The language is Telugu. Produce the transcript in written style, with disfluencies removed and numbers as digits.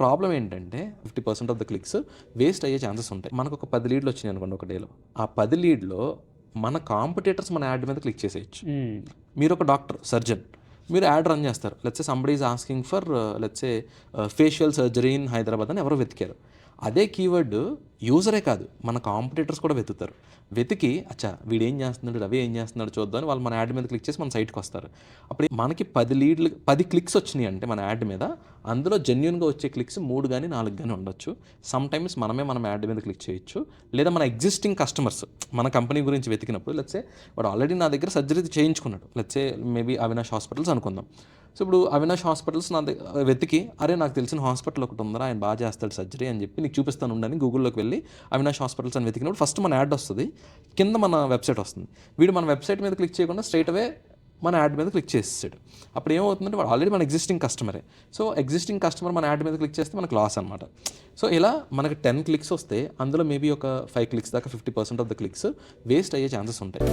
ప్రాబ్లమ్ ఏంటంటే 50% ఆఫ్ ద క్లిక్స్ వేస్ట్ అయ్యే ఛాన్సెస్ ఉంటాయి. మనకు ఒక 10 లీడ్లు వచ్చినాయి అనుకోండి ఒక డేలో. ఆ 10 లీడ్‌లో మన కాంపిటీటర్స్ మన యాడ్ మీద క్లిక్ చేసేయొచ్చు. మీరు ఒక డాక్టర్, సర్జన్, మీరు యాడ్ రన్ చేస్తారు. Let's say somebody is asking for let's say facial surgery in Hyderabad అని ఎవరో వెతికారు. అదే కీవర్డ్ యూజరే కాదు, మన కాంపిటీటర్స్ కూడా వెతుకుతారు. వెతికి అచ్చా వీడు ఏం చేస్తున్నాడు, రవి ఏం చేస్తున్నాడు చూద్దాం అని వాళ్ళు మన యాడ్ మీద క్లిక్ చేసి మన సైట్కి వస్తారు. అప్పుడు మనకి 10 క్లిక్స్ వచ్చినాయి అంటే మన యాడ్ మీద, అందులో జెన్యూన్గా వచ్చే క్లిక్స్ 3 కానీ 4 కానీ ఉండొచ్చు. సమ్ టైమ్స్ మనమే మనం యాడ్ మీద క్లిక్ చేయొచ్చు. లేదా మన ఎగ్జిస్టింగ్ కస్టమర్స్ మన కంపెనీ గురించి వెతికినప్పుడు లెట్స్ సే వాడు ఆల్రెడీ నా దగ్గర సర్జరీ చేయించుకున్నాడు. Let's say maybe Avinash hospitals అనుకుందాం. సో ఇప్పుడు అవినాష్ హాస్పిటల్స్ నా వెతికి అరే నాకు తెలిసిన హాస్పిటల్ ఒకటి ఉందా, ఆయన బాగా చేస్తాడు సర్జరీ అని చెప్పి నీకు చూపిస్తాను ఉండని గూగుల్లోకి వెళ్ళి అవినాష్ హాస్పిటల్స్ అని వెతికినప్పుడు ఫస్ట్ మన యాడ్ వస్తుంది, కింద మన వెబ్సైట్ వస్తుంది. వీడు మన వెబ్సైట్ మీద క్లిక్ చేయకుండా స్ట్రైట్ అవే మన యాడ్ మీద క్లిక్ చేసేసాడు. అప్పుడు ఏమవుతుందంటే వాడు ఆల్రెడీ మన ఎగ్జిస్టింగ్ కస్టమరే. సో ఎగ్జిస్టింగ్ కస్టమర్ మన యాడ్ మీద క్లిక్ చేస్తే మనకు లాస్ అనమాట. సో ఇలా మనకి 10 క్లిక్స్ వస్తే అందులో మేబీ ఒక 5 క్లిక్స్ దాకా 50% ఆఫ్ ద క్లిక్స్ వేస్ట్ అయ్యే ఛాన్సెస్ ఉంటాయి.